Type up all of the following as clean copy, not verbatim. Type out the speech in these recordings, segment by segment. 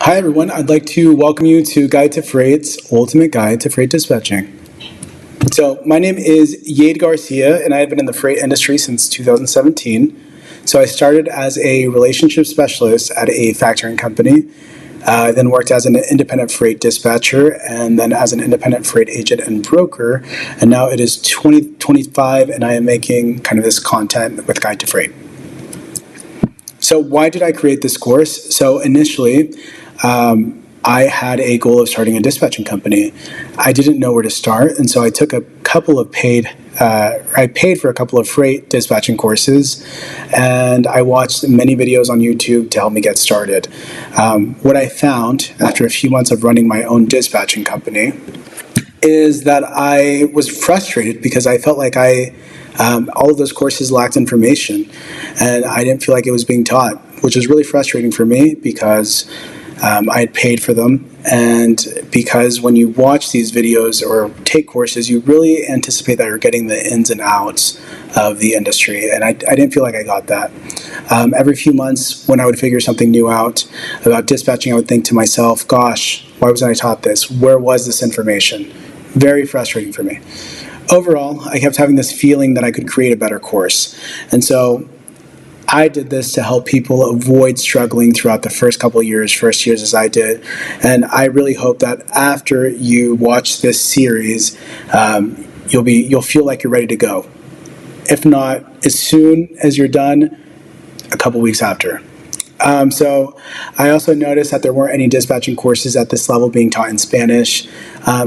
Hi everyone, I'd like to welcome you to Guide to Freight's Ultimate Guide to Freight Dispatching. So my name is Yade Garcia and I have been in the freight industry since 2017. So I started as a relationship specialist at a factoring company, then worked as an independent freight dispatcher and then as an independent freight agent and broker. And now it is 2025 and I am making kind of this content with Guide to Freight. So why did I create this course? So initially, I had a goal of starting a dispatching company. I didn't know where to start, and so I took a couple of I paid for a couple of freight dispatching courses, and I watched many videos on YouTube to help me get started. What I found after a few months of running my own dispatching company is that I was frustrated because I felt like all of those courses lacked information, and I didn't feel like it was being taught, which was really frustrating for me because I had paid for them, and because when you watch these videos or take courses, you really anticipate that you're getting the ins and outs of the industry, and I didn't feel like I got that. Every few months when I would figure something new out about dispatching, I would think to myself, gosh, why wasn't I taught this? Where was this information? Very frustrating for me. Overall, I kept having this feeling that I could create a better course, and so I did this to help people avoid struggling throughout the first years as I did. And I really hope that after you watch this series, you'll feel like you're ready to go. If not, as soon as you're done, a couple weeks after. So I also noticed that there weren't any dispatching courses at this level being taught in Spanish.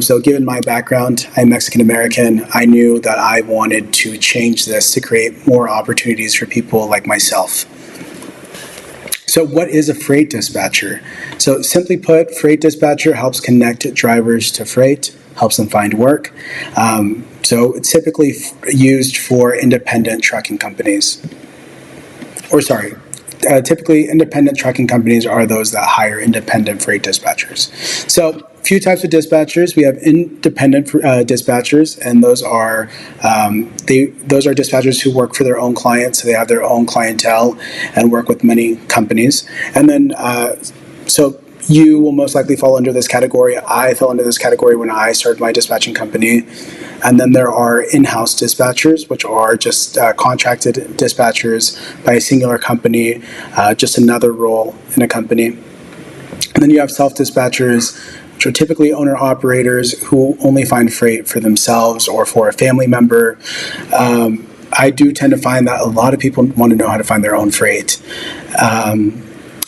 So given my background, I'm Mexican American, I knew that I wanted to change this to create more opportunities for people like myself. So what is a freight dispatcher? So simply put, freight dispatcher helps connect drivers to freight, helps them find work. So it's typically used for independent trucking companies. Typically, independent trucking companies are those that hire independent freight dispatchers. So, a few types of dispatchers. We have independent dispatchers, and those are dispatchers who work for their own clients. So they have their own clientele and work with many companies. And then, so you will most likely fall under this category. I fell under this category when I started my dispatching company. And then there are in-house dispatchers, which are just contracted dispatchers by a singular company, just another role in a company. And then you have self-dispatchers, which are typically owner-operators who only find freight for themselves or for a family member. I do tend to find that a lot of people want to know how to find their own freight.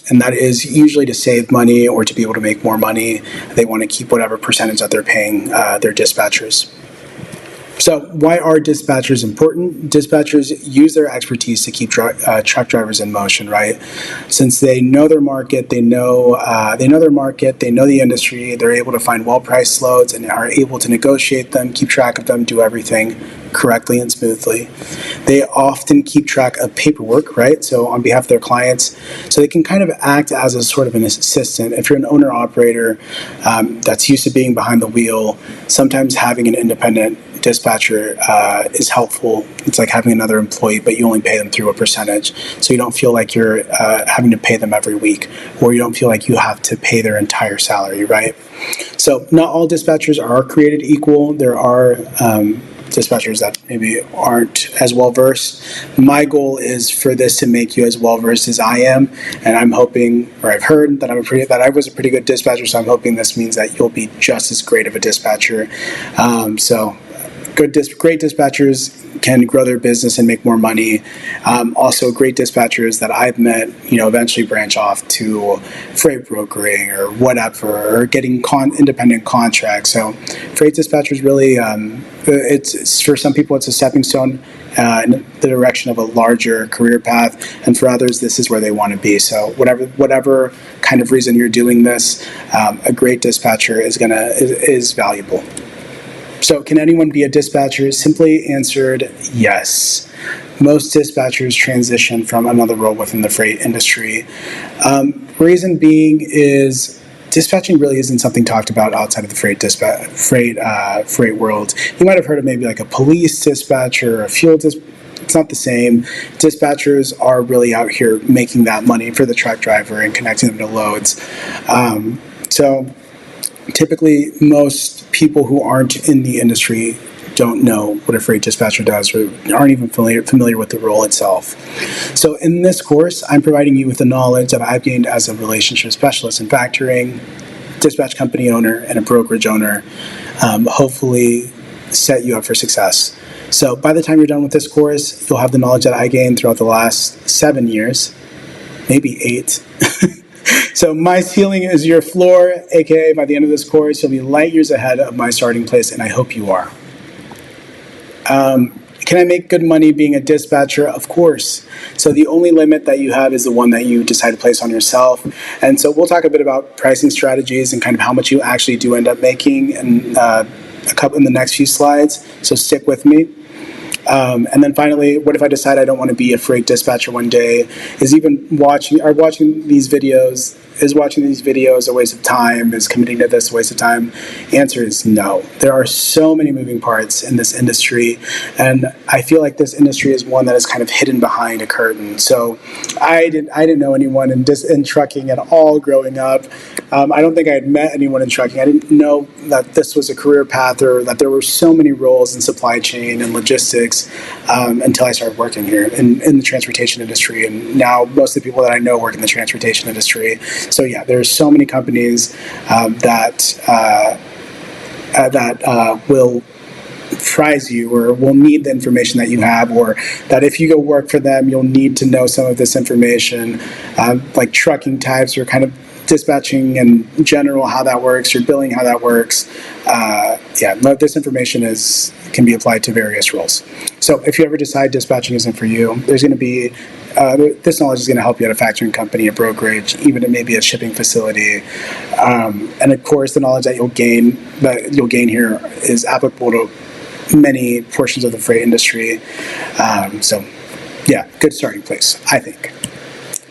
And that is usually to save money or to be able to make more money. They want to keep whatever percentage that they're paying their dispatchers. So why are dispatchers important? Dispatchers use their expertise to keep truck drivers in motion, right? Since they know their market, they know the industry, they're able to find well-priced loads and are able to negotiate them, keep track of them, do everything correctly and smoothly. They often keep track of paperwork, right? So on behalf of their clients, so they can kind of act as a sort of an assistant. If you're an owner-operator that's used to being behind the wheel, sometimes having an independent dispatcher is helpful. It's like having another employee, but you only pay them through a percentage. So you don't feel like you're having to pay them every week, or you don't feel like you have to pay their entire salary, right? So not all dispatchers are created equal. There are dispatchers that maybe aren't as well versed. My goal is for this to make you as well versed as I am, and I'm hoping, or I've heard that I was a pretty good dispatcher. So I'm hoping this means that you'll be just as great of a dispatcher. Great dispatchers can grow their business and make more money. Also, great dispatchers that I've met, eventually branch off to freight brokering or whatever, or getting independent contracts. So, freight dispatchers really, it's for some people, it's a stepping stone in the direction of a larger career path, and for others, this is where they want to be. So, whatever kind of reason you're doing this, a great dispatcher is valuable. So can anyone be a dispatcher? Simply answered, yes. Most dispatchers transition from another role within the freight industry. Reason being is dispatching really isn't something talked about outside of the freight world. You might have heard of maybe like a police dispatcher, a fuel dispatcher. It's not the same. Dispatchers are really out here making that money for the truck driver and connecting them to loads. So typically, most people who aren't in the industry don't know what a freight dispatcher does or aren't even familiar with the role itself. So in this course, I'm providing you with the knowledge that I've gained as a relationship specialist in factoring, dispatch company owner, and a brokerage owner, hopefully set you up for success. So by the time you're done with this course, you'll have the knowledge that I gained throughout the last 7 years, maybe 8. So my ceiling is your floor, aka by the end of this course, you'll be light years ahead of my starting place, and I hope you are. Can I make good money being a dispatcher? Of course. So the only limit that you have is the one that you decide to place on yourself. And so we'll talk a bit about pricing strategies and kind of how much you actually do end up making in the next few slides. So stick with me. And then finally, what if I decide I don't want to be a freight dispatcher one day? Is watching these videos a waste of time? Is committing to this a waste of time? Answer is no. There are so many moving parts in this industry, and I feel like this industry is one that is kind of hidden behind a curtain. So I didn't know anyone in trucking at all growing up. I don't think I had met anyone in trucking. I didn't know that this was a career path or that there were so many roles in supply chain and logistics until I started working here in the transportation industry. And now most of the people that I know work in the transportation industry. So yeah, there's so many companies that will prize you or will need the information that you have, or that if you go work for them, you'll need to know some of this information, like trucking types or kind of dispatching in general, how that works, or billing, how that works. This information can be applied to various roles. So if you ever decide dispatching isn't for you, there's going to be this knowledge is going to help you at a factoring company, a brokerage, even at maybe a shipping facility, and of course the knowledge that you'll gain here is applicable to many portions of the freight industry. Good starting place, I think.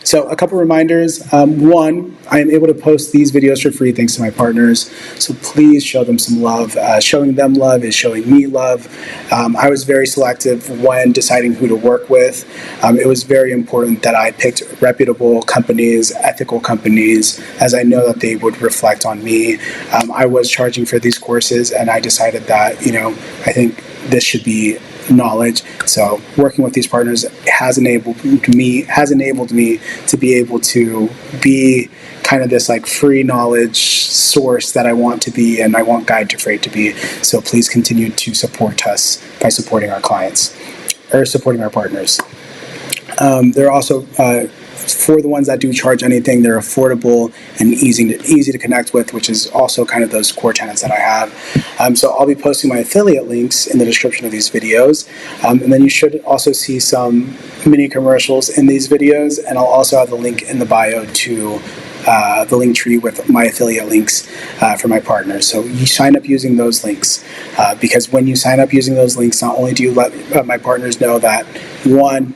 So a couple reminders. One, I am able to post these videos for free thanks to my partners. So please show them some love. Showing them love is showing me love. I was very selective when deciding who to work with. It was very important that I picked reputable companies, ethical companies, as I know that they would reflect on me. I was charging for these courses, and I decided that, I think this should be knowledge. So working with these partners has enabled me to be able to be kind of this like free knowledge source that I want to be, and I want Guide to Freight to be. So please continue to support us by supporting our clients or supporting our partners. There are also for the ones that do charge anything, they're affordable and easy to connect with, which is also kind of those core tenets that I have. So I'll be posting my affiliate links in the description of these videos. And then you should also see some mini commercials in these videos, and I'll also have the link in the bio to the link tree with my affiliate links for my partners. So you sign up using those links, because when you sign up using those links, not only do you let my partners know that, one,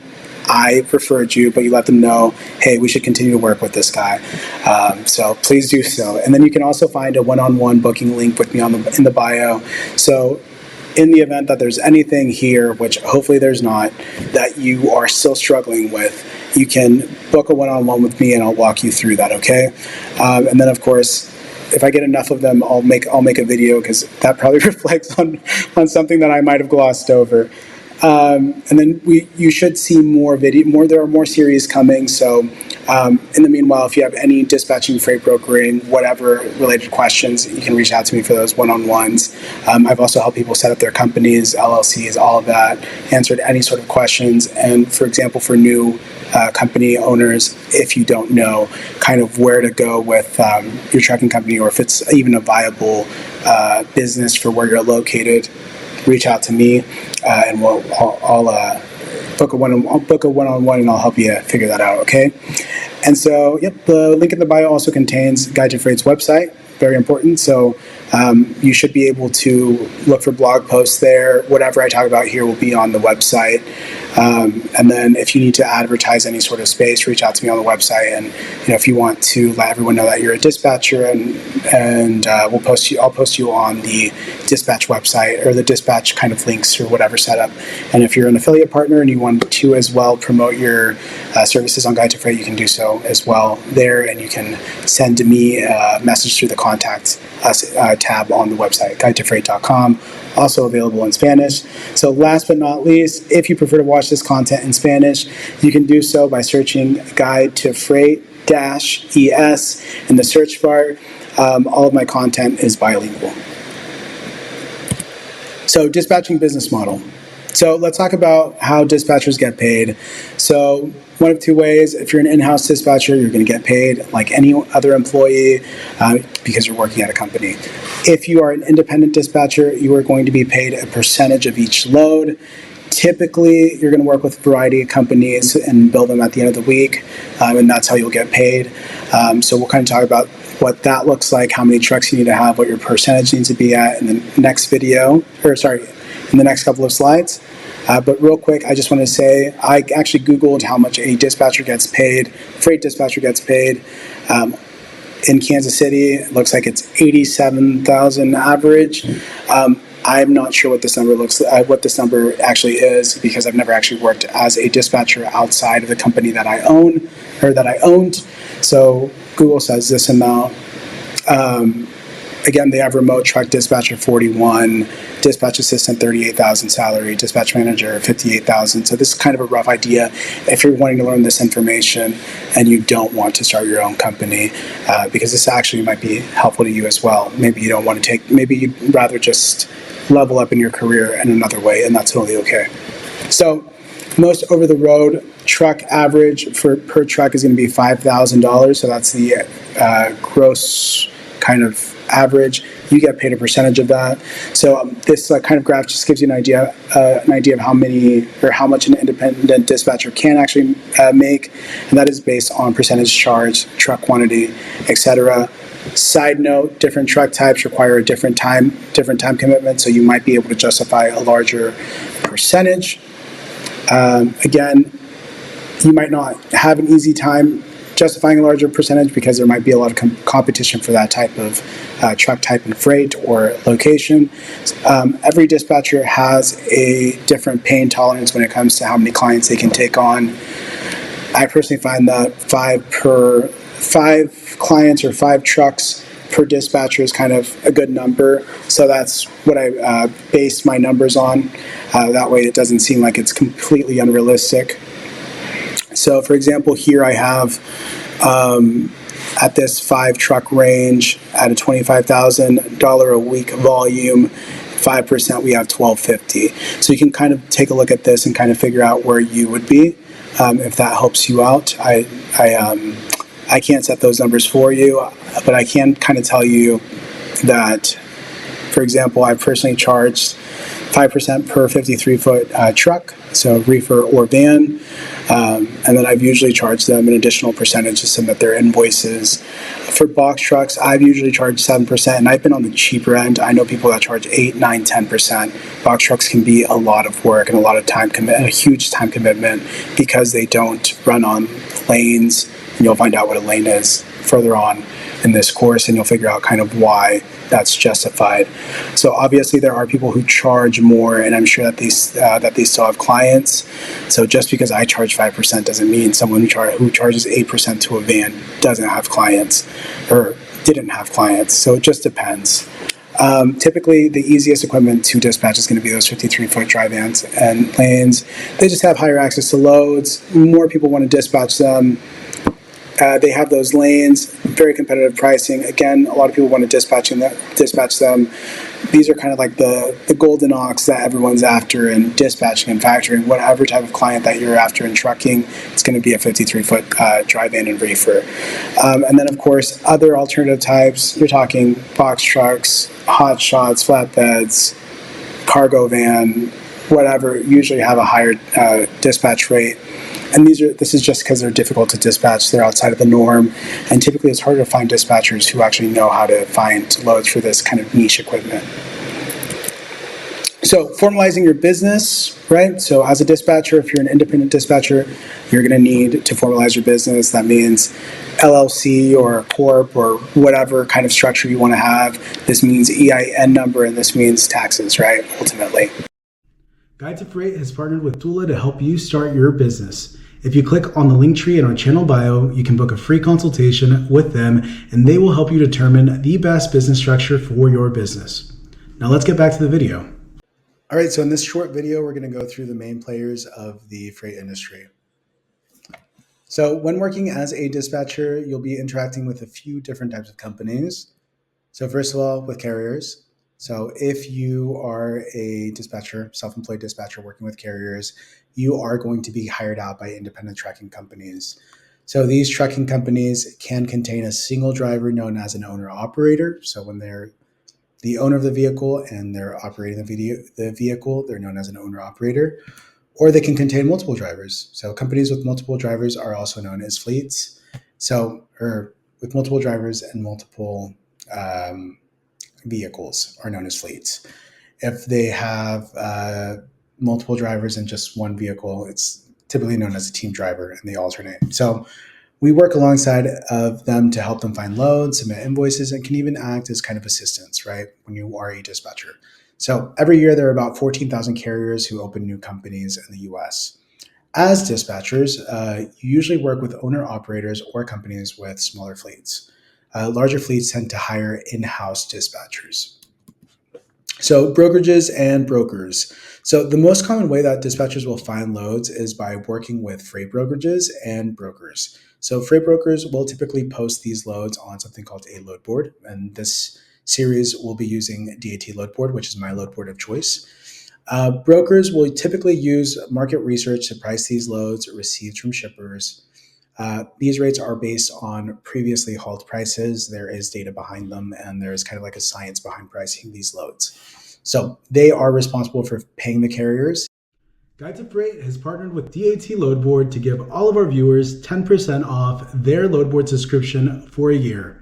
I referred you, but you let them know, hey, we should continue to work with this guy. So please do so. And then you can also find a one-on-one booking link with me in the bio. So in the event that there's anything here, which hopefully there's not, that you are still struggling with, you can book a one-on-one with me and I'll walk you through that, okay? And then of course, if I get enough of them, I'll make a video, because that probably reflects on something that I might have glossed over. And then you should see there are more series coming. So in the meanwhile, if you have any dispatching, freight brokering, whatever related questions, you can reach out to me for those one-on-ones. I've also helped people set up their companies, LLCs, all of that, answered any sort of questions. And for example, for new company owners, if you don't know kind of where to go with your trucking company, or if it's even a viable business for where you're located, reach out to me, and I'll book a one-on-one, and I'll help you figure that out, okay? And so, the link in the bio also contains Guide to Freight's website, very important. So you should be able to look for blog posts there. Whatever I talk about here will be on the website. And then if you need to advertise any sort of space, reach out to me on the website. And if you want to let everyone know that you're a dispatcher, and I'll post you on the dispatch website, or the dispatch kind of links, or whatever setup. And if you're an affiliate partner and you want to as well promote your services on Guide to Freight, you can do so info as well there, and you can send me a message through the Contact Us tab on the website, guidetofreight.com. Also available in Spanish. So last but not least, if you prefer to watch this content in Spanish, you can do so by searching Guide to Freight -ES in the search bar. All of my content is bilingual. So dispatching business model. So let's talk about how dispatchers get paid. So one of two ways: if you're an in-house dispatcher, you're going to get paid like any other employee because you're working at a company. If you are an independent dispatcher, you are going to be paid a percentage of each load. Typically, you're going to work with a variety of companies and bill them at the end of the week, and that's how you'll get paid. So we'll kind of talk about what that looks like, how many trucks you need to have, what your percentage needs to be at in the next video, in the next couple of slides. But real quick, I just want to say, I actually Googled how much a dispatcher gets paid, freight dispatcher gets paid. In Kansas City, it looks like it's $87,000 average. I'm not sure what this number actually is, because I've never actually worked as a dispatcher outside of the company that I own or that I owned. So Google says this amount. Again, they have remote truck dispatcher 41, dispatch assistant 38,000 salary, dispatch manager 58,000. So this is kind of a rough idea if you're wanting to learn this information and you don't want to start your own company, because this actually might be helpful to you as well. Maybe you don't want to maybe you'd rather just level up in your career in another way, and that's totally okay. So most over-the-road truck average per truck is going to be $5,000. So that's the gross kind of average. You get paid a percentage of that. So this kind of graph just gives you an idea of how many or how much an independent dispatcher can actually make, and that is based on percentage charge, truck quantity, etc. Side note: different truck types require a different time commitment, so you might be able to justify a larger percentage. Again, you might not have an easy time justifying a larger percentage because there might be a lot of competition for that type of truck type and freight or location. Every dispatcher has a different pain tolerance when it comes to how many clients they can take on. I personally find that five clients or 5 trucks per dispatcher is kind of a good number. So that's what I base my numbers on. That way it doesn't seem like it's completely unrealistic. So for example, here I have at this 5 truck range at a $25,000 a week volume, 5%, we have $1,250. So you can kind of take a look at this and kind of figure out where you would be, if that helps you out. I can't set those numbers for you, but I can kind of tell you that, for example, I personally charged 5% per 53-foot truck, so reefer or van, and then I've usually charged them an additional percentage to submit their invoices. For box trucks, I've usually charged 7%, and I've been on the cheaper end. I know people that charge 8, 9, 10%. Box trucks can be a lot of work and a lot of time commitment, a huge time commitment, because they don't run on lanes. And you'll find out what a lane is further on in this course, and you'll figure out kind of why that's justified. So obviously there are people who charge more, and I'm sure that they still have clients. So just because I charge 5% doesn't mean someone who charges 8% to a van doesn't have clients or didn't have clients. So it just depends. Typically, the easiest equipment to dispatch is going to be those 53-foot dry vans and lanes. They just have higher access to loads. More people want to dispatch them. They have those lanes, very competitive pricing. Again, a lot of people want to dispatch them. These are kind of like the golden ox that everyone's after in dispatching and factoring. Whatever type of client that you're after in trucking, it's going to be a 53-foot dry van and reefer. And then, of course, other alternative types, you're talking box trucks, hot shots, flatbeds, cargo van, whatever, usually have a higher dispatch rate. And this is just because they're difficult to dispatch. They're outside of the norm. And typically it's harder to find dispatchers who actually know how to find loads for this kind of niche equipment. So formalizing your business, right? So as a dispatcher, if you're an independent dispatcher, you're going to need to formalize your business. That means LLC or Corp or whatever kind of structure you want to have. This means EIN number, and this means taxes, right? Ultimately. Guide to Freight has partnered with Tula to help you start your business. If you click on the link tree in our channel bio, you can book a free consultation with them, and they will help you determine the best business structure for your business. Now let's get back to the video. All right, so in this short video, we're going to go through the main players of the freight industry. So when working as a dispatcher, you'll be interacting with a few different types of companies. So first of all, with carriers. So if you are a dispatcher, self-employed dispatcher working with carriers, you are going to be hired out by independent trucking companies. So these trucking companies can contain a single driver known as an owner-operator. So when they're the owner of the vehicle and they're operating the vehicle, they're known as an owner-operator. Or they can contain multiple drivers. So companies with multiple drivers are also known as fleets. Or with multiple drivers and multiple vehicles are known as fleets. If they have multiple drivers in just one vehicle, it's typically known as a team driver, and they alternate. So we work alongside of them to help them find loads, submit invoices, and can even act as kind of assistants, right, when you are a dispatcher. So every year, there are about 14,000 carriers who open new companies in the US. As dispatchers, you usually work with owner-operators or companies with smaller fleets. Larger fleets tend to hire in-house dispatchers. So brokerages and brokers. So the most common way that dispatchers will find loads is by working with freight brokerages and brokers. So freight brokers will typically post these loads on something called a load board. And this series will be using DAT load board, which is my load board of choice. Brokers will typically use market research to price these loads received from shippers. These rates are based on previously hauled prices. There is data behind them, and there's kind of like a science behind pricing these loads. So they are responsible for paying the carriers. Guide to Freight has partnered with DAT Load Board to give all of our viewers 10% off their load board subscription for a year.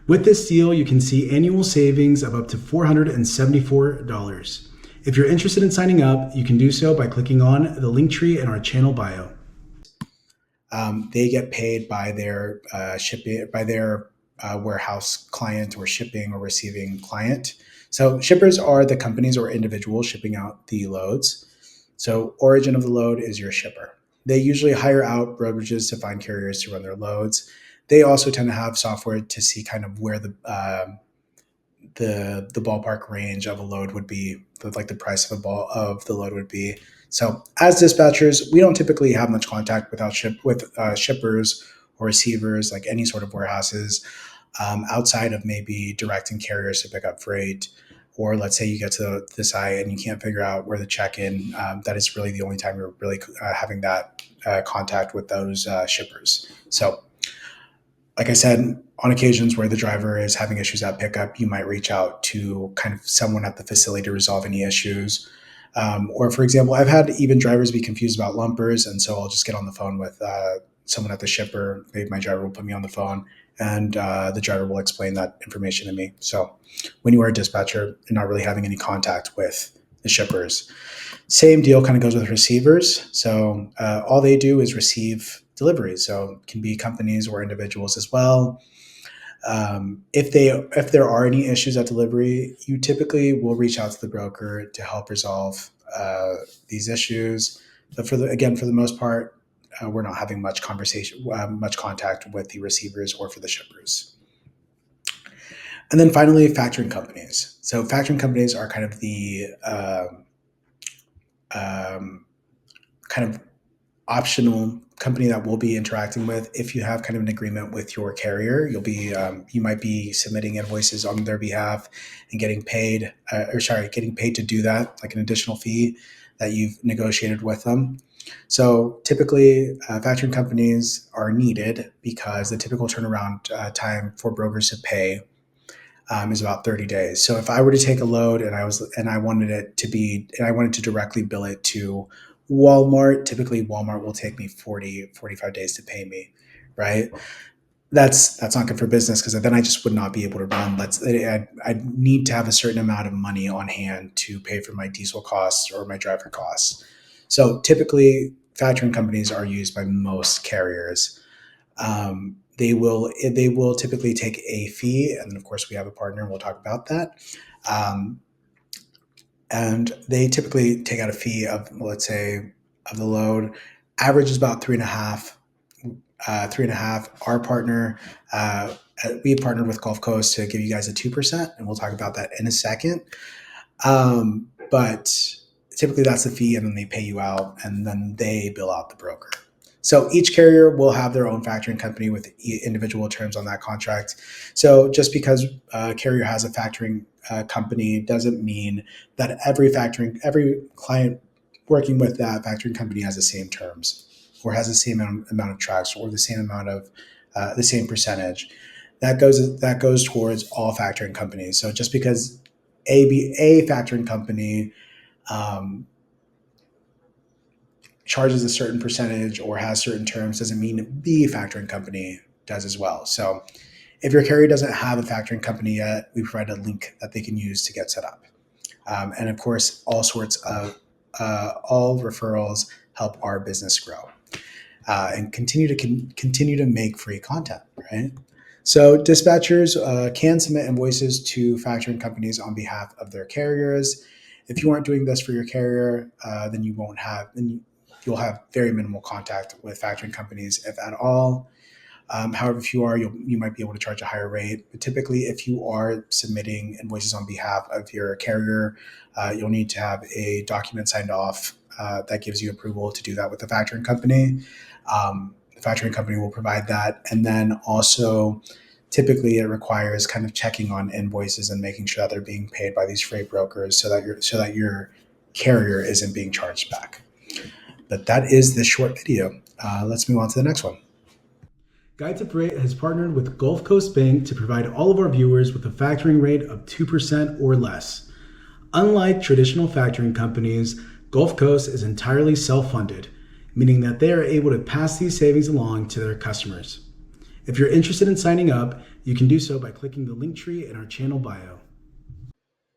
With this deal, you can see annual savings of up to $474. If you're interested in signing up, you can do so by clicking on the link tree in our channel bio. They get paid by their warehouse client or shipping or receiving client. So shippers are the companies or individuals shipping out the loads. So origin of the load is your shipper. They usually hire out brokerages to find carriers to run their loads. They also tend to have software to see kind of where the ballpark range of a load would be, like the price of the load would be. So as dispatchers, we don't typically have much contact with shippers or receivers, like any sort of warehouses, outside of maybe directing carriers to pick up freight. Or let's say you get to the site and you can't figure out where to check in. That is really the only time you're really having that contact with those shippers. So like I said, on occasions where the driver is having issues at pickup, you might reach out to kind of someone at the facility to resolve any issues. Or for example, I've had even drivers be confused about lumpers. And so I'll just get on the phone with someone at the shipper. Maybe my driver will put me on the phone and the driver will explain that information to me. So when you are a dispatcher, you're not really having any contact with the shippers. Same deal kind of goes with receivers. So all they do is receive deliveries. So it can be companies or individuals as well. If there are any issues at delivery, you typically will reach out to the broker to help resolve these issues. But for the most part, we're not having much contact with the receivers or for the shippers. And then finally, factoring companies. So factoring companies are kind of the kind of optional company that we'll be interacting with. If you have kind of an agreement with your carrier, you might be submitting invoices on their behalf and getting paid to do that, like an additional fee that you've negotiated with them. So typically, factoring companies are needed because the typical turnaround time for brokers to pay is about 30 days. So if I were to take a load and I wanted to directly bill it to Walmart, typically Walmart will take me 45 days to pay me, right? That's not good for business because then I just would not be able to run. I'd need to have a certain amount of money on hand to pay for my diesel costs or my driver costs. So typically, factoring companies are used by most carriers. They will typically take a fee, and then of course we have a partner, and we'll talk about that. And they typically take out a fee of, let's say, of the load. Average is about 3.5. 3.5. Our partner, we partnered with Gulf Coast to give you guys a 2%, and we'll talk about that in a second. But typically that's the fee, and then they pay you out, and then they bill out the broker. So each carrier will have their own factoring company with individual terms on that contract. So just because a carrier has a factoring company doesn't mean that every client working with that factoring company has the same terms or has the same amount of trucks or the same amount of the same percentage. That goes towards all factoring companies. So just because a factoring company um, charges a certain percentage or has certain terms doesn't mean B factoring company does as well. So if your carrier doesn't have a factoring company yet, we provide a link that they can use to get set up. And of course, all referrals help our business grow and continue to make free content, right? So dispatchers can submit invoices to factoring companies on behalf of their carriers. If you aren't doing this for your carrier, then you'll have very minimal contact with factoring companies, if at all. However, if you are, you might be able to charge a higher rate. But typically, if you are submitting invoices on behalf of your carrier, you'll need to have a document signed off that gives you approval to do that with the factoring company. The factoring company will provide that, and then also typically it requires kind of checking on invoices and making sure that they're being paid by these freight brokers so that your carrier isn't being charged back. But that is this short video. Let's move on to the next one. Guide to Freight has partnered with Gulf Coast Bank to provide all of our viewers with a factoring rate of 2% or less. Unlike traditional factoring companies, Gulf Coast is entirely self-funded, meaning that they are able to pass these savings along to their customers. If you're interested in signing up, you can do so by clicking the link tree in our channel bio.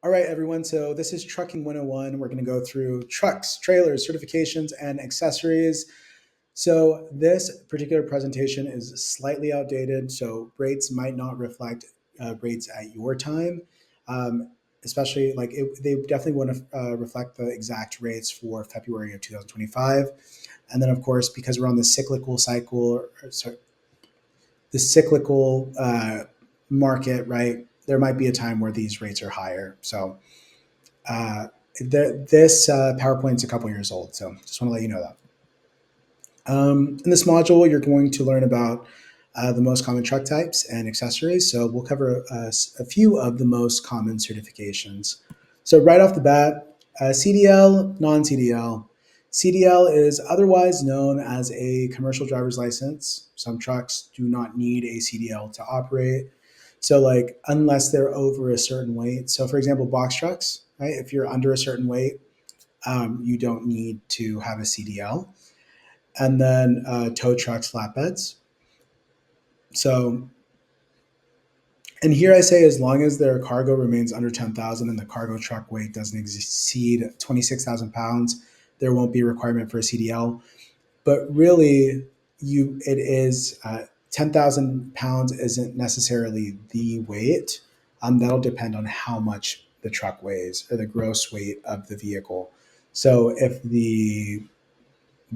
All right, everyone. So this is Trucking 101. We're going to go through trucks, trailers, certifications, and accessories. So this particular presentation is slightly outdated, so rates might not reflect rates at your time, especially they definitely want to reflect the exact rates for February of 2025. And then, of course, because we're on the cyclical cycle, the cyclical market, right, there might be a time where these rates are higher. So this PowerPoint is a couple years old, so just want to let you know that. In this module, you're going to learn about the most common truck types and accessories. So we'll cover a few of the most common certifications. So right off the bat, CDL, non-CDL. CDL is otherwise known as a commercial driver's license. Some trucks do not need a CDL to operate. So unless they're over a certain weight. So for example, box trucks, right? If you're under a certain weight, you don't need to have a CDL. And then tow trucks, flatbeds. So, and here I say, as long as their cargo remains under 10,000 and the cargo truck weight doesn't exceed 26,000 pounds, there won't be a requirement for a CDL. But really, it is 10,000 pounds isn't necessarily the weight. That'll depend on how much the truck weighs or the gross weight of the vehicle. So if the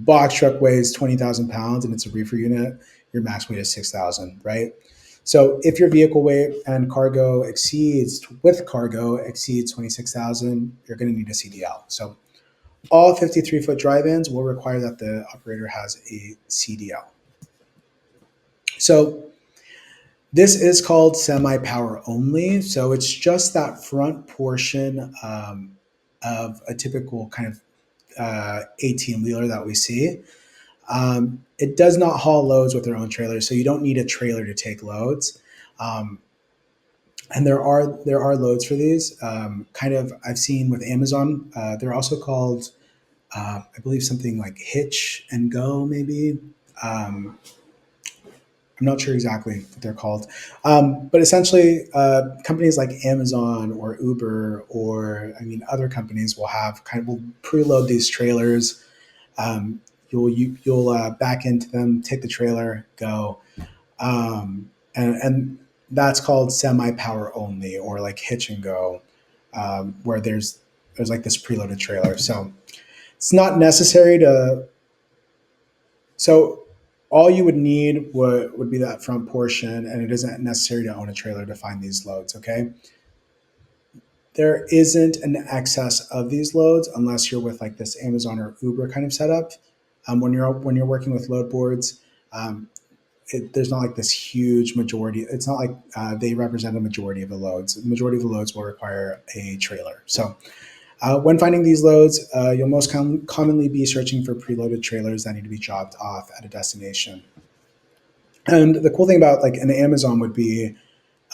box truck weighs 20,000 pounds and it's a reefer unit, your max weight is 6,000, right? So if your vehicle weight and cargo exceeds 26,000, you're going to need a CDL. So all 53-foot drive-ins will require that the operator has a CDL. So this is called semi-power only. So it's just that front portion of a typical kind of 18-wheeler that we see. It does not haul loads with their own trailer, so you don't need a trailer to take loads. And there are loads for these. I've seen with Amazon. They're also called, I believe, something like Hitch and Go, maybe. I'm not sure exactly what they're called, but essentially, companies like Amazon or Uber or other companies will preload these trailers. You'll back into them, take the trailer, go, and that's called semi-power only, or like hitch and go, where there's like this preloaded trailer. So it's not necessary to So all you would need would be that front portion, and it isn't necessary to own a trailer to find these loads. Okay, there isn't an excess of these loads unless you're with like this Amazon or Uber kind of setup. When you're working with load boards, um, there's not like this huge majority. It's not like they represent a majority of the loads. The majority of the loads will require a trailer. So when finding these loads, you'll most commonly be searching for preloaded trailers that need to be dropped off at a destination. And the cool thing about like an Amazon would be,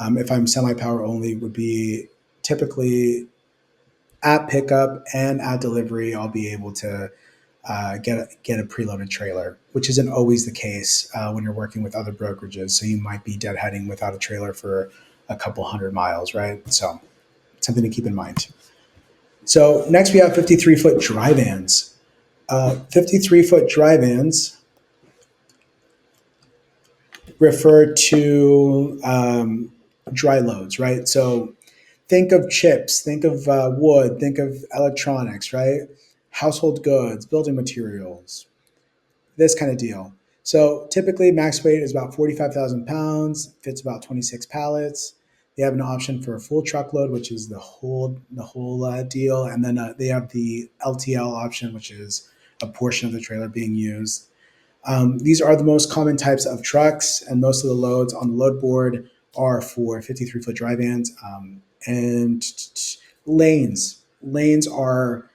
if I'm semi power only, would be typically at pickup and at delivery, I'll be able to get a preloaded trailer, which isn't always the case when you're working with other brokerages. So you might be deadheading without a trailer for a couple 100 miles, right? So something to keep in mind. So next we have 53-foot dry vans. 53-foot dry vans refer to dry loads, right? So think of chips, think of wood, think of electronics, right? Household goods, building materials, this kind of deal. So typically, max weight is about 45,000 pounds, fits about 26 pallets. They have an option for a full truckload, which is the whole deal, and then they have the LTL option, which is a portion of the trailer being used. These are the most common types of trucks, and most of the loads on the load board are for 53-foot dry vans. And lanes. Lanes are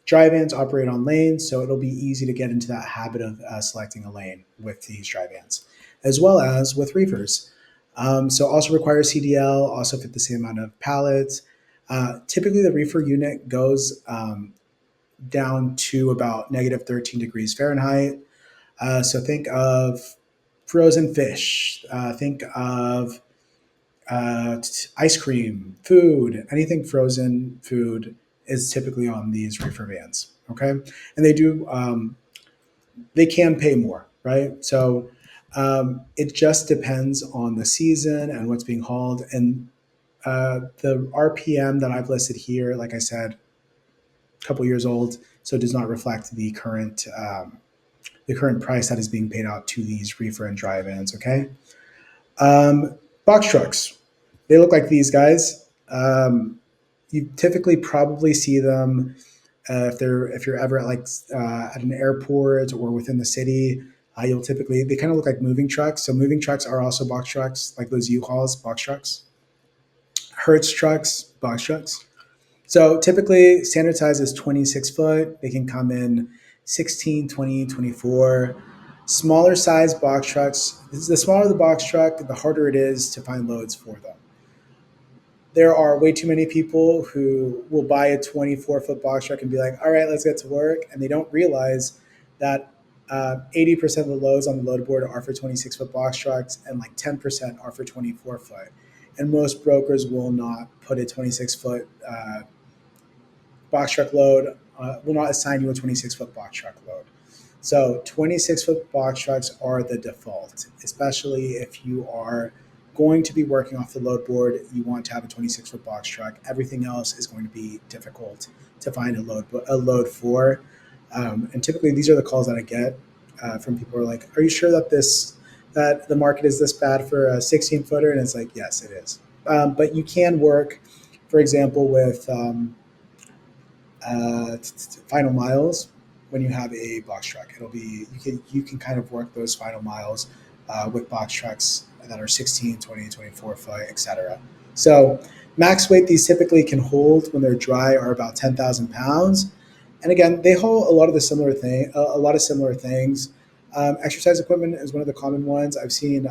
dry vans operate on lanes, so it'll be easy to get into that habit of selecting a lane with these dry vans, as well as with reefers. So also requires CDL, also fit the same amount of pallets. Typically, the reefer unit goes down to about negative 13 degrees Fahrenheit. So think of frozen fish. Think of ice cream, food, anything frozen food is typically on these reefer vans. Okay, and they can pay more, right? So it just depends on the season and what's being hauled. And the RPM that I've listed here, like I said, a couple years old, so it does not reflect the current price that is being paid out to these reefer and dry vans. Okay, box trucks. They look like these guys. You typically probably see them if you're ever at like at an airport or within the city. You'll typically they kind of look like moving trucks. So moving trucks are also box trucks, like those U-Hauls, box trucks. Hertz trucks, box trucks. So typically standard size is 26 foot. They can come in 16, 20, 24. Smaller size box trucks, the smaller the box truck, the harder it is to find loads for them. There are way too many people who will buy a 24-foot box truck and be like, all right, let's get to work. And they don't realize that 80% of the loads on the load board are for 26-foot box trucks and like 10% are for 24-foot. And most brokers will not put a 26-foot box truck load, will not assign you a 26-foot box truck load. So 26-foot box trucks are the default, especially if you are going to be working off the load board. You want to have a 26-foot box truck. Everything else is going to be difficult to find a load for. And typically, these are the calls that I get from people who are like, "Are you sure that the market is this bad for a 16-footer?" And it's like, yes, it is. But you can work, for example, with final miles when you have a box truck. It'll be you can kind of work those final miles with box trucks that are 16, 20, 24 foot, etc. So max weight these typically can hold when they're dry are about 10,000 pounds. And again, they hold a lot of similar things. Exercise equipment is one of the common ones. I've seen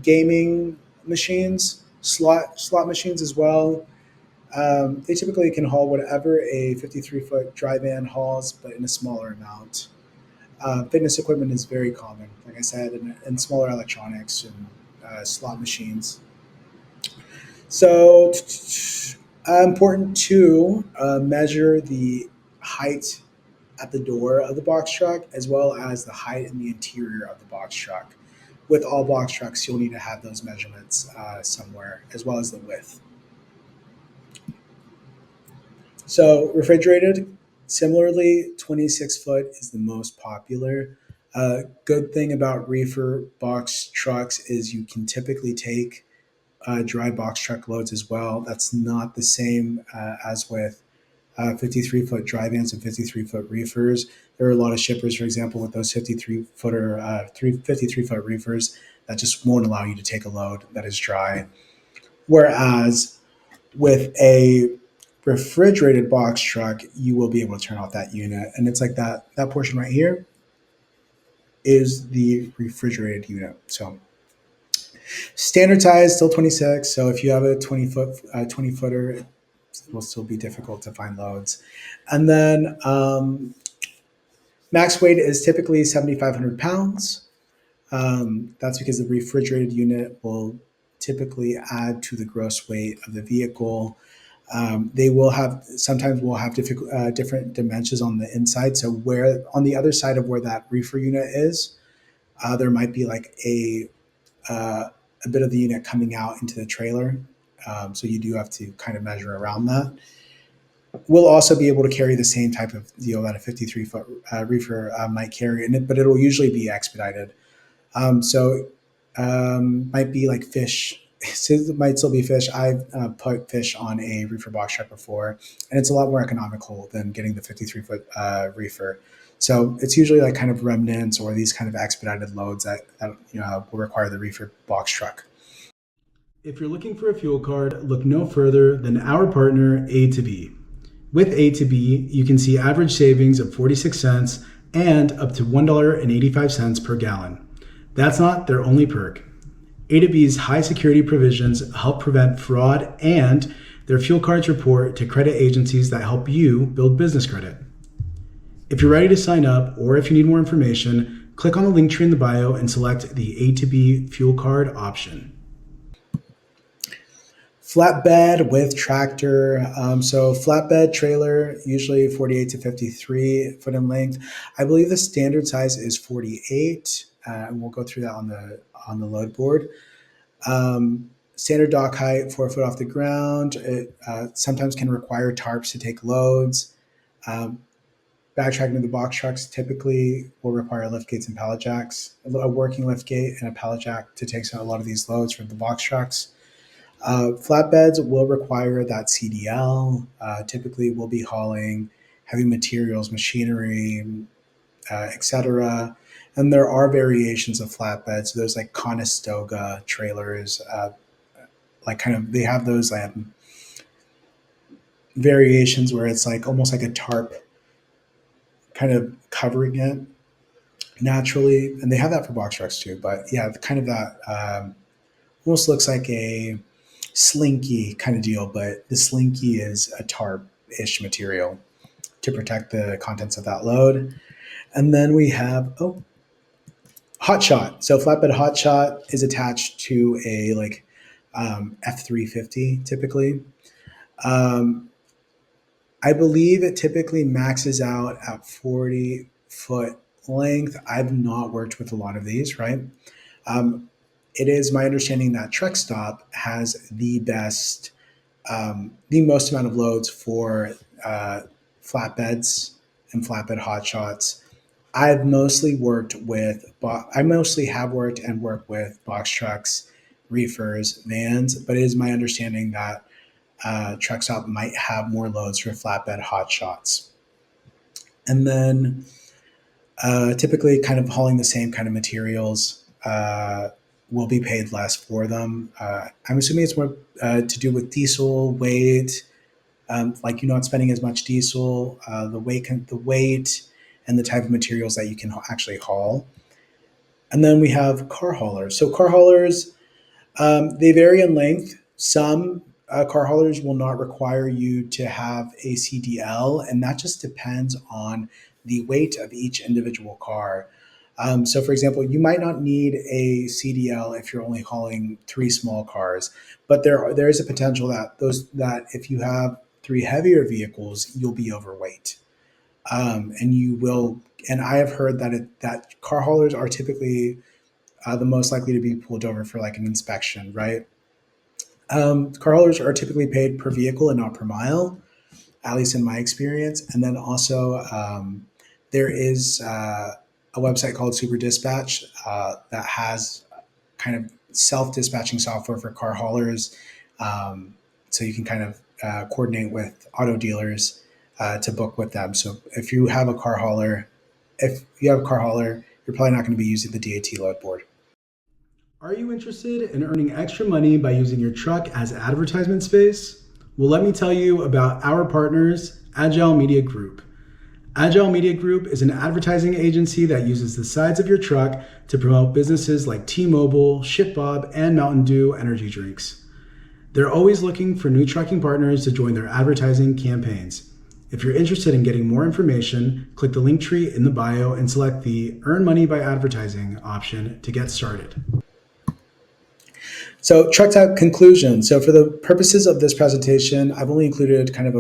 gaming machines, slot machines as well. They typically can haul whatever a 53-foot dry van hauls, but in a smaller amount. Fitness equipment is very common, like I said, and smaller electronics and slot machines. So, important to measure the height at the door of the box truck as well as the height in the interior of the box truck. With all box trucks, you'll need to have those measurements somewhere, as well as the width. So refrigerated, similarly, 26 foot is the most popular. Good thing about reefer box trucks is you can typically take dry box truck loads as well. That's not the same as with 53-foot dry vans and 53-foot reefers. There are a lot of shippers, for example, with those 53-footer, 53-foot reefers that just won't allow you to take a load that is dry. Whereas with a refrigerated box truck, you will be able to turn off that unit. And it's like that portion right here is the refrigerated unit. So standard size still 26. So if you have a 20 footer, it will still be difficult to find loads. And then max weight is typically 7,500 pounds. That's because the refrigerated unit will typically add to the gross weight of the vehicle. They will have sometimes will have different dimensions on the inside. So where on the other side of where that reefer unit is, there might be like uh, a bit of the unit coming out into the trailer. So you do have to kind of measure around that. We'll also be able to carry the same type of deal that a 53-foot reefer might carry, but it'll usually be expedited. So might be like fish. It might still be fish. I've put fish on a reefer box truck before, and it's a lot more economical than getting the 53-foot reefer. So it's usually like kind of remnants or these kind of expedited loads that will require the reefer box truck. If you're looking for a fuel card, look no further than our partner A to B. With A to B, you can see average savings of 46 cents and up to $1.85 per gallon. That's not their only perk. A to B's high security provisions help prevent fraud, and their fuel cards report to credit agencies that help you build business credit. If you're ready to sign up, or if you need more information, click on the link tree in the bio and select the A to B fuel card option. Flatbed with tractor. So flatbed trailer, usually 48 to 53 foot in length. I believe the standard size is 48, and we'll go through that on the load board. Standard dock height, 4 foot off the ground. It sometimes can require tarps to take loads. Backtracking to the box trucks typically will require lift gates and pallet jacks. A working lift gate and a pallet jack to take a lot of these loads from the box trucks. Flatbeds will require that CDL. Typically, we'll be hauling heavy materials, machinery, etc. And there are variations of flatbeds. So there's like Conestoga trailers, like kind of they have those variations where it's like almost like a tarp, kind of covering it naturally, and they have that for box trucks too. But yeah, kind of that almost looks like a slinky kind of deal, but the slinky is a tarp-ish material to protect the contents of that load. And then we have hot shot. So flatbed hot shot is attached to a like F350 typically. I believe it typically maxes out at 40-foot length. I've not worked with a lot of these, right? It is my understanding that Truck Stop has the most amount of loads for flatbeds and flatbed hot shots. I mostly have worked and worked with box trucks, reefers, vans, but it is my understanding that Truck Stop might have more loads for flatbed hot shots. And then typically kind of hauling the same kind of materials will be paid less for them. I'm assuming it's more to do with diesel weight, like you're not spending as much diesel, the weight, and the type of materials that you can actually haul. And then we have car haulers. So car haulers, they vary in length. Some car haulers will not require you to have a CDL, and that just depends on the weight of each individual car. So, for example, you might not need a CDL if you're only hauling 3 small cars, but there is a potential that if you have 3 heavier vehicles, you'll be overweight, and you will. And I have heard that car haulers are typically the most likely to be pulled over for like an inspection, right? Car haulers are typically paid per vehicle and not per mile, at least in my experience. And then also there is a website called Super Dispatch that has kind of self-dispatching software for car haulers. So you can kind of coordinate with auto dealers to book with them. So if you have a car hauler, you're probably not going to be using the DAT load board. Are you interested in earning extra money by using your truck as advertisement space? Well, let me tell you about our partners, Agile Media Group. Agile Media Group is an advertising agency that uses the sides of your truck to promote businesses like T-Mobile, ShipBob, and Mountain Dew energy drinks. They're always looking for new trucking partners to join their advertising campaigns. If you're interested in getting more information, click the link tree in the bio and select the Earn Money by Advertising option to get started. So truck type conclusion. So for the purposes of this presentation, I've only included kind of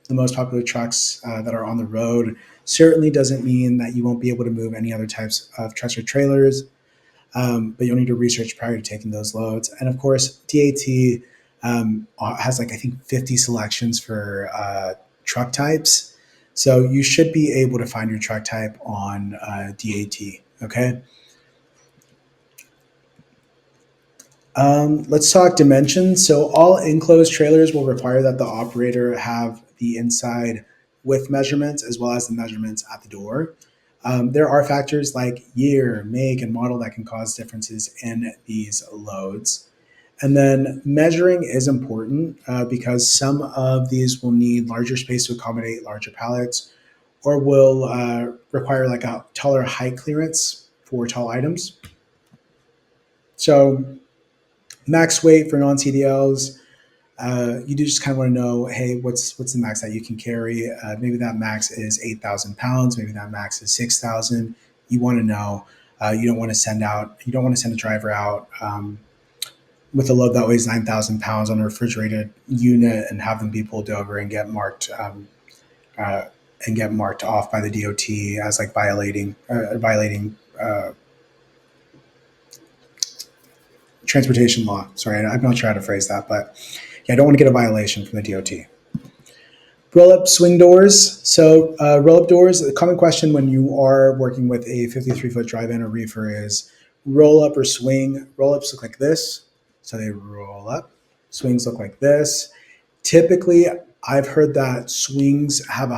the most popular trucks that are on the road. Certainly doesn't mean that you won't be able to move any other types of trucks or trailers, but you'll need to research prior to taking those loads. And of course, DAT has I think 50 selections for truck types. So you should be able to find your truck type on DAT, okay? Let's talk dimensions. So all enclosed trailers will require that the operator have the inside width measurements as well as the measurements at the door. There are factors like year, make, and model that can cause differences in these loads. And then measuring is important because some of these will need larger space to accommodate larger pallets or will require like a taller height clearance for tall items. So max weight for non-CDLs, you do just kind of want to know, hey, what's the max that you can carry? Maybe that max is 8,000 pounds. Maybe that max is 6,000. You want to know. You don't want to send a driver out with a load that weighs 9,000 pounds on a refrigerated unit and have them be pulled over and get marked off by the DOT as like violating transportation law. Sorry, I'm not sure how to phrase that, but yeah, I don't want to get a violation from the DOT. Roll-up swing doors. So roll-up doors, the common question when you are working with a 53-foot dry van or reefer is roll-up or swing. Roll-ups look like this. So they roll up. Swings look like this. Typically, I've heard that swings have a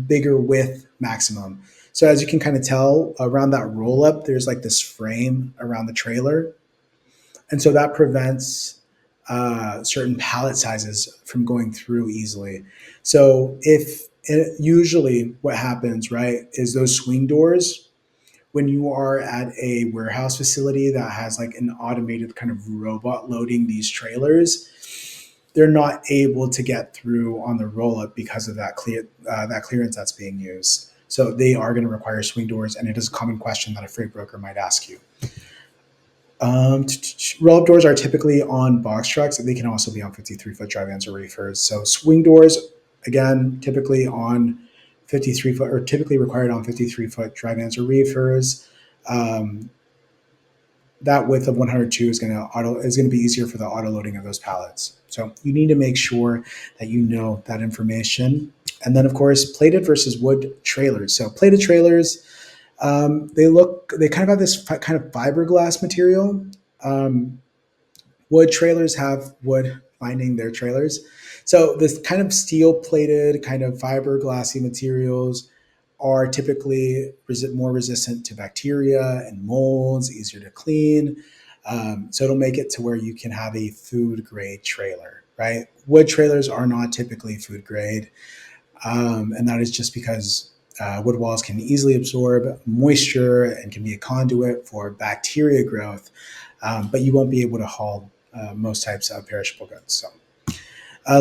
bigger width maximum. So as you can kind of tell around that roll up, there's like this frame around the trailer. And so that prevents certain pallet sizes from going through easily. So usually what happens, right, is those swing doors, when you are at a warehouse facility that has like an automated kind of robot loading these trailers, they're not able to get through on the roll up because of that clearance that's being used. So they are going to require swing doors, and it is a common question that a freight broker might ask you. Roll-up doors are typically on box trucks, and they can also be on 53-foot dry vans or reefers. So swing doors, again, typically on 53-foot or typically required on 53-foot dry vans or reefers. That width of 102 is going to be easier for the auto loading of those pallets. So you need to make sure that you know that information. And then, of course, plated versus wood trailers. So plated trailers, they kind of have this kind of fiberglass material. Wood trailers have wood lining their trailers. So this kind of steel plated kind of fiberglassy materials are typically more resistant to bacteria and molds, easier to clean. So it'll make it to where you can have a food grade trailer, right? Wood trailers are not typically food grade. And that is just because wood walls can easily absorb moisture and can be a conduit for bacteria growth, but you won't be able to haul most types of perishable goods. So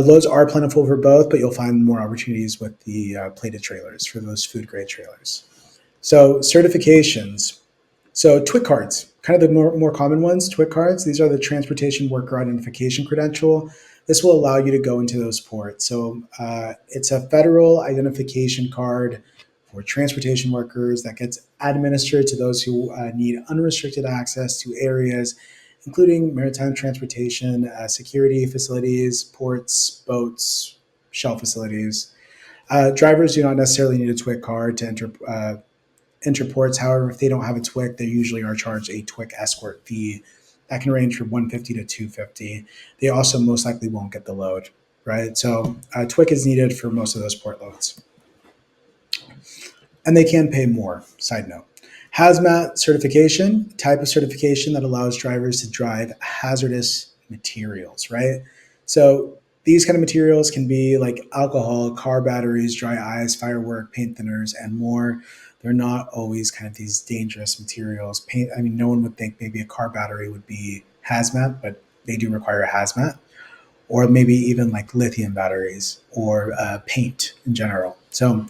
loads are plentiful for both, but you'll find more opportunities with the plated trailers for those food grade trailers. So certifications. So TWIC cards, kind of the more common ones, TWIC cards. These are the Transportation Worker Identification Credential. This will allow you to go into those ports. So it's a federal identification card for transportation workers that gets administered to those who need unrestricted access to areas, including maritime transportation, security facilities, ports, boats, shell facilities. Drivers do not necessarily need a TWIC card to enter ports. However, if they don't have a TWIC, they usually are charged a TWIC escort fee that can range from 150 to 250. They also most likely won't get the load, right? So TWIC is needed for most of those port loads. And they can pay more, side note. Hazmat certification, type of certification that allows drivers to drive hazardous materials, right? So these kind of materials can be like alcohol, car batteries, dry ice, firework, paint thinners, and more. They're not always kind of these dangerous materials. Paint, I mean, no one would think maybe a car battery would be hazmat, but they do require a hazmat, or maybe even like lithium batteries or paint in general. So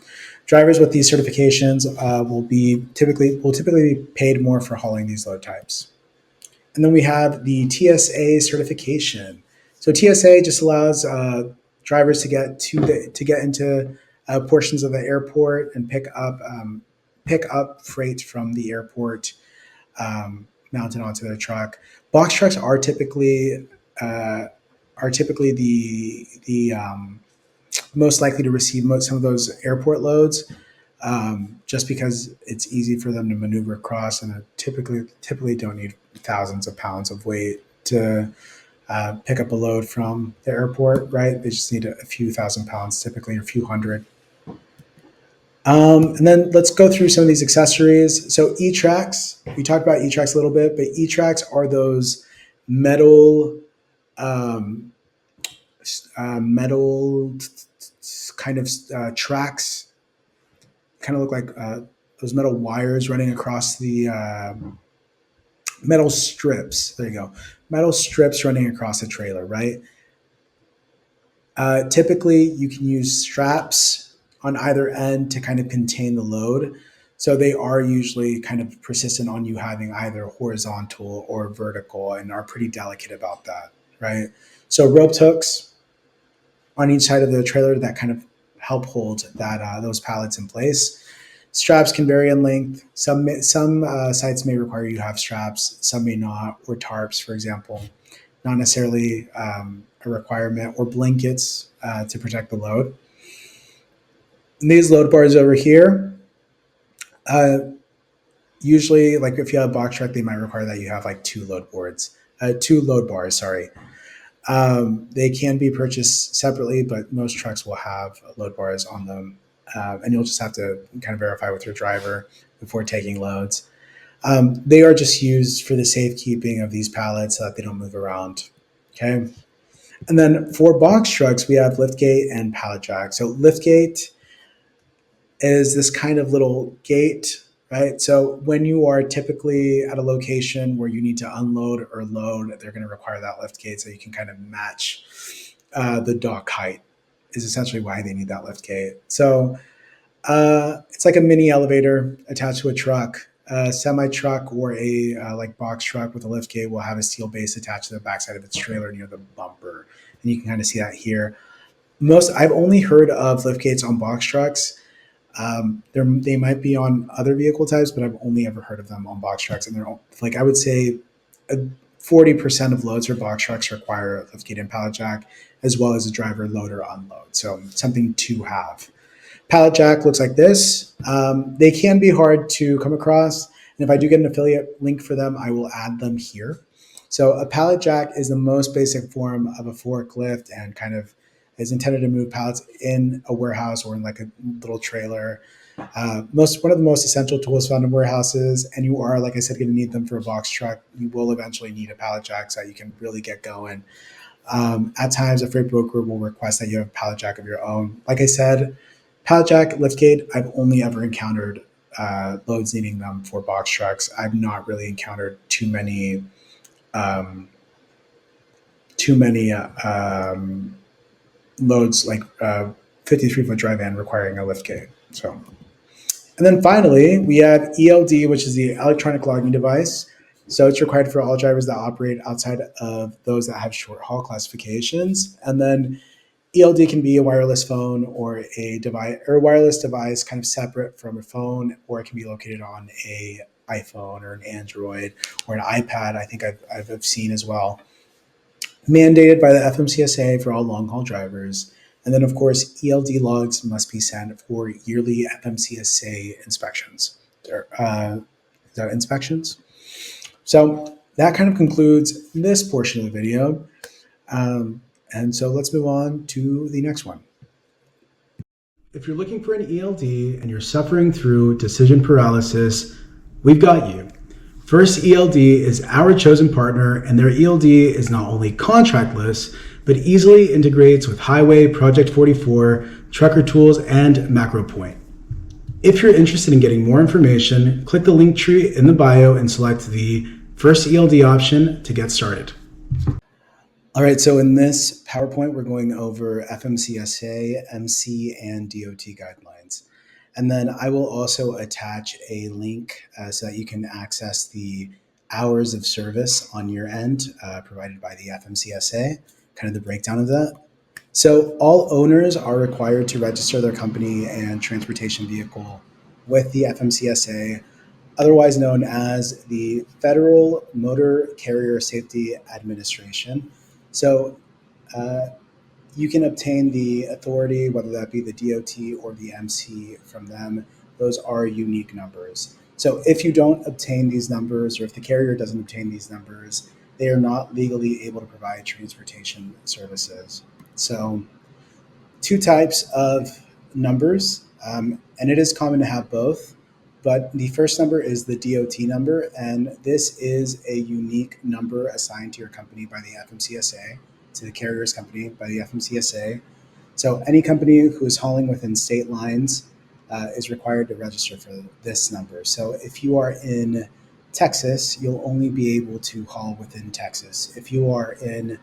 drivers with these certifications will typically be paid more for hauling these load types. And then we have the TSA certification. So TSA just allows drivers to get into portions of the airport and pick up freight from the airport, mounted onto their truck. Box trucks uh, are typically the most likely to receive some of those airport loads, just because it's easy for them to maneuver across, and typically don't need thousands of pounds of weight to pick up a load from the airport, right? They just need a few thousand pounds, typically, or a few hundred. And then let's go through some of these accessories. So E-tracks, we talked about E-tracks a little bit, but E-tracks are those metal, um, metal kind of tracks, kind of look like those metal wires running across the metal strips. There you go, metal strips running across a trailer, right? Typically, you can use straps on either end to kind of contain the load. So they are usually kind of persistent on you having either horizontal or vertical, and are pretty delicate about that, right? So rope hooks on each side of the trailer that kind of help hold those pallets in place. Straps can vary in length. Some sites may require you to have straps, some may not, or tarps, for example, not necessarily a requirement, or blankets to protect the load. And these load bars over here, uh, usually, like if you have a box truck, they might require that you have like two load bars. Sorry, they can be purchased separately, but most trucks will have load bars on them, and you'll just have to kind of verify with your driver before taking loads. They are just used for the safekeeping of these pallets so that they don't move around. Okay. And then for box trucks, we have liftgate and pallet jack. So liftgate is this kind of little gate, right? So when you are typically at a location where you need to unload or load, they're going to require that lift gate so you can kind of match the dock height. Is essentially why they need that lift gate. So it's like a mini elevator attached to a truck. A semi truck or a like box truck with a lift gate will have a steel base attached to the backside of its trailer near the bumper, and you can kind of see that here. I've only heard of lift gates on box trucks. They might be on other vehicle types, but I've only ever heard of them on box trucks, and they're like, I would say 40% of loads for box trucks require a liftgate and pallet jack, as well as a driver load or unload. So something to have. Pallet jack looks like this. They can be hard to come across, and if I do get an affiliate link for them, I will add them here. So a pallet jack is the most basic form of a forklift, and kind of is intended to move pallets in a warehouse or in like a little trailer. One of the most essential tools found in warehouses, and you are, like I said, going to need them for a box truck. You will eventually need a pallet jack so that you can really get going. At times, a freight broker will request that you have a pallet jack of your own. Like I said, pallet jack, liftgate, I've only ever encountered loads needing them for box trucks. I've not really encountered um, too many loads like 53-foot dry van requiring a liftgate. So, and then finally, we have ELD, which is the electronic logging device. So it's required for all drivers that operate outside of those that have short haul classifications. And then ELD can be a wireless phone or a wireless device kind of separate from a phone, or it can be located on a iPhone or an Android or an iPad. I think I've seen as well. Mandated by the FMCSA for all long haul drivers. And then, of course, ELD logs must be sent for yearly FMCSA inspections. Inspections. So that kind of concludes this portion of the video. And so let's move on to the next one. If you're looking for an ELD and you're suffering through decision paralysis, we've got you. First ELD is our chosen partner, and their ELD is not only contractless, but easily integrates with Highway, Project 44, Trucker Tools, and MacroPoint. If you're interested in getting more information, click the link tree in the bio and select the first ELD option to get started. All right, so in this PowerPoint, we're going over FMCSA, MC, and DOT guidelines. And then I will also attach a link so that you can access the hours of service on your end provided by the FMCSA, kind of the breakdown of that. So all owners are required to register their company and transportation vehicle with the FMCSA, otherwise known as the Federal Motor Carrier Safety Administration. So you can obtain the authority, whether that be the DOT or the MC, from them. Those are unique numbers. So if you don't obtain these numbers, or if the carrier doesn't obtain these numbers, they are not legally able to provide transportation services. So two types of numbers, and it is common to have both. But the first number is the DOT number, and this is a unique number assigned to your company by the FMCSA, to the carrier's company by the FMCSA. So any company who is hauling within state lines is required to register for this number. So if you are in Texas, you'll only be able to haul within Texas. If you are in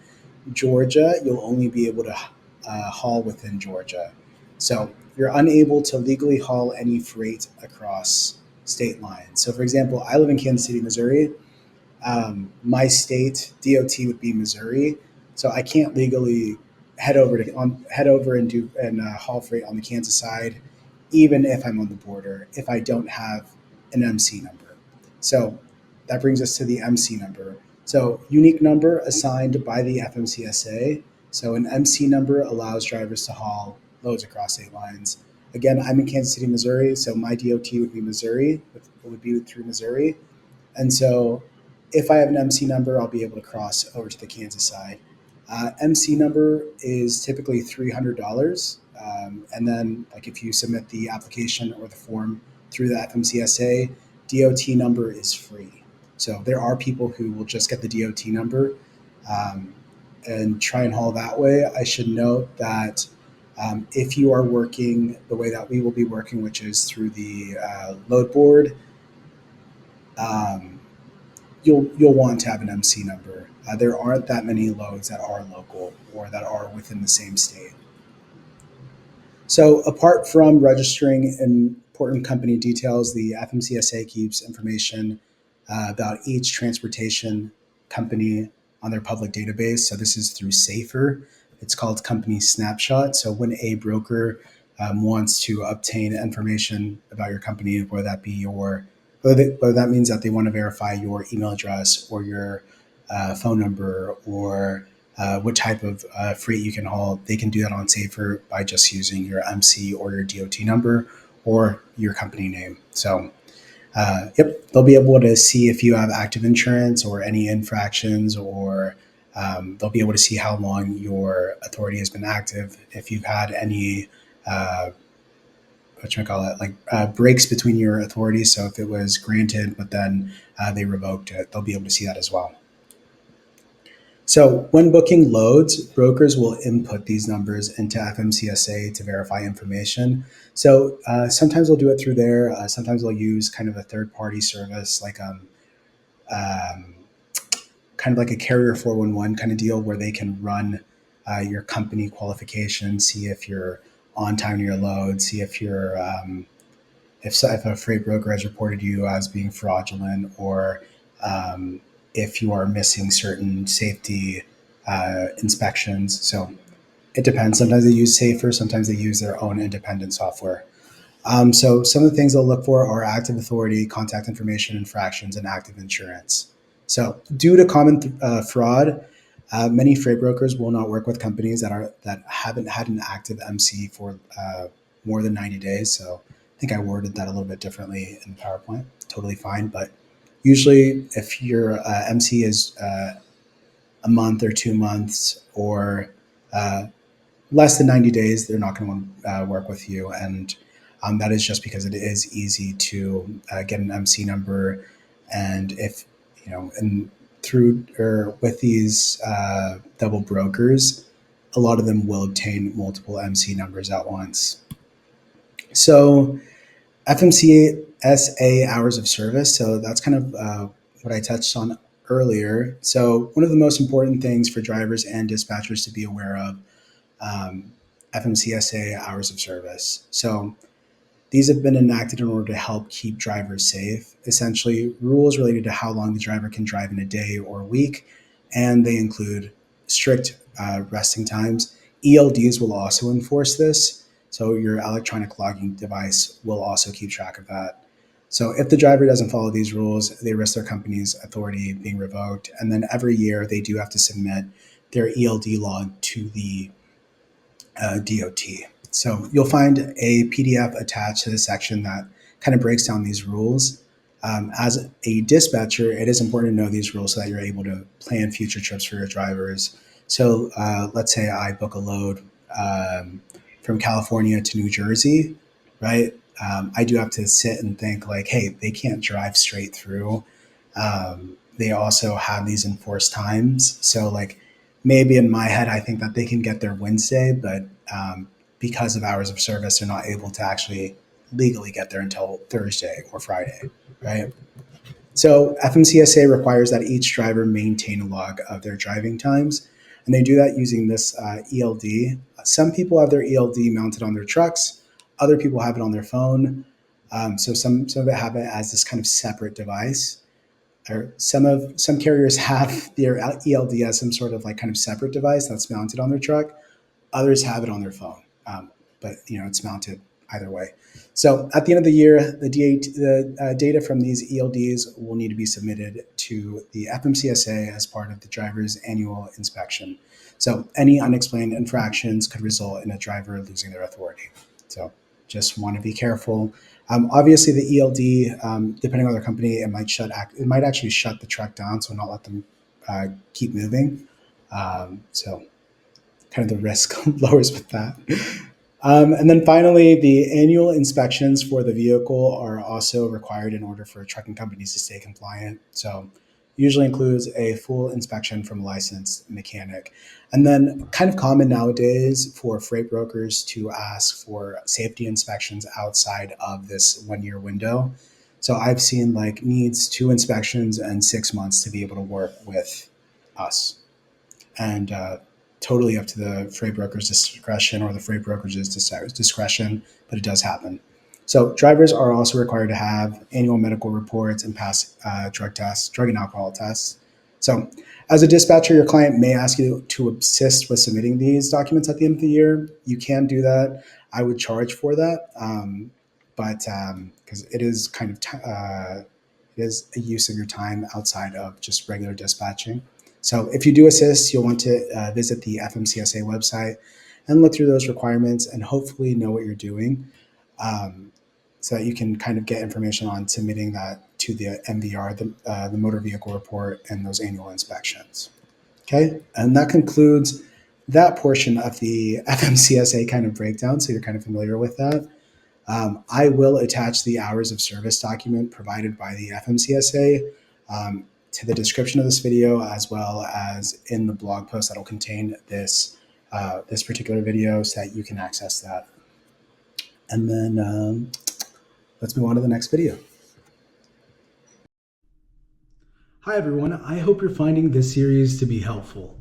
Georgia, you'll only be able to haul within Georgia. So you're unable to legally haul any freight across state lines. So, for example, I live in Kansas City, Missouri. My state DOT would be Missouri, so I can't legally head over and haul freight on the Kansas side, even if I'm on the border, if I don't have an MC number. So that brings us to the MC number. So unique number assigned by the FMCSA. So an MC number allows drivers to haul loads across state lines. Again, I'm in Kansas City, Missouri, so my DOT would be Missouri. It would be through Missouri. And so if I have an MC number, I'll be able to cross over to the Kansas side. MC number is typically $300. And then like if you submit the application or the form through the FMCSA, DOT number is free. So there are people who will just get the DOT number and try and haul that way. I should note that if you are working the way that we will be working, which is through the load board, you'll want to have an MC number. There aren't that many loads that are local or that are within the same state. So apart from registering important company details, the FMCSA keeps information about each transportation company on their public database. So this is through SAFER. It's called Company Snapshot. So when a broker wants to obtain information about your company, whether that be whether that means that they want to verify your email address or your phone number or what type of freight you can haul, they can do that on SAFER by just using your MC or your DOT number or your company name. So they'll be able to see if you have active insurance or any infractions, or they'll be able to see how long your authority has been active. If you've had any, breaks between your authorities. So if it was granted, but then they revoked it, they'll be able to see that as well. So when booking loads, brokers will input these numbers into FMCSA to verify information. So sometimes they'll do it through there. Sometimes they'll use kind of a third-party service, like kind of like a carrier 411 kind of deal, where they can run your company qualification, see if you're on time to your load, see if you're if a freight broker has reported you as being fraudulent, or if you are missing certain safety inspections. So it depends. Sometimes they use SAFER, sometimes they use their own independent software. So some of the things they'll look for are active authority, contact information, infractions, and active insurance. So due to common fraud, Many freight brokers will not work with companies that haven't had an active MC for more than 90 days. So I think I worded that a little bit differently in PowerPoint. Totally fine, but usually if your MC is a month or 2 months or less than 90 days, they're not going to want to work with you. And that is just because it is easy to get an MC number. And if, and through or with these double brokers, a lot of them will obtain multiple MC numbers at once. So FMCSA hours of service. So that's kind of what I touched on earlier. So one of the most important things for drivers and dispatchers to be aware of, FMCSA hours of service. So these have been enacted in order to help keep drivers safe. Essentially, rules related to how long the driver can drive in a day or a week, and they include strict resting times. ELDs will also enforce this, so your electronic logging device will also keep track of that. So if the driver doesn't follow these rules, they risk their company's authority being revoked, and then every year they do have to submit their ELD log to the DOT. So you'll find a PDF attached to the section that kind of breaks down these rules. As a dispatcher, it is important to know these rules so that you're able to plan future trips for your drivers. So let's say I book a load from California to New Jersey, right? I do have to sit and think like, hey, they can't drive straight through. They also have these enforced times. So like, maybe in my head, I think that they can get there Wednesday, but because of hours of service, they're not able to actually legally get there until Thursday or Friday, right? So FMCSA requires that each driver maintain a log of their driving times, and they do that using this ELD. Some people have their ELD mounted on their trucks, other people have it on their phone. So some of it have it as this kind of separate device. Or some carriers have their ELD as some sort of like kind of separate device that's mounted on their truck. Others have it on their phone, but it's mounted either way. So at the end of the year, the data from these ELDs will need to be submitted to the FMCSA as part of the driver's annual inspection. So any unexplained infractions could result in a driver losing their authority. So just want to be careful. Obviously, the ELD, depending on their company, it might actually shut the truck down, so not let them keep moving. So kind of the risk lowers with that. And then finally, the annual inspections for the vehicle are also required in order for trucking companies to stay compliant. So usually includes a full inspection from a licensed mechanic. And then kind of common nowadays for freight brokers to ask for safety inspections outside of this 1 year window. So I've seen like needs 2 inspections and 6 months to be able to work with us. And totally up to the freight broker's discretion or the freight brokerage's discretion, but it does happen. So drivers are also required to have annual medical reports and pass drug and alcohol tests. So as a dispatcher, your client may ask you to assist with submitting these documents at the end of the year. You can do that. I would charge for that, but because it is kind of it is a use of your time outside of just regular dispatching. So if you do assist, you'll want to visit the FMCSA website and look through those requirements and hopefully know what you're doing, so that you can kind of get information on submitting that to the MVR, the motor vehicle report, and those annual inspections. Okay, and that concludes that portion of the FMCSA kind of breakdown, so you're kind of familiar with that. I will attach the hours of service document provided by the FMCSA to the description of this video, as well as in the blog post that will contain this particular video, so that you can access that. And then let's move on to the next video. Hi everyone, I hope you're finding this series to be helpful.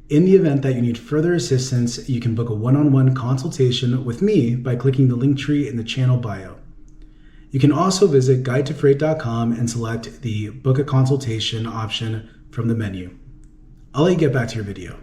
In the event that you need further assistance, you can book a one-on-one consultation with me by clicking the link tree in the channel bio. You can also visit guidetofreight.com and select the book a consultation option from the menu. I'll let you get back to your video.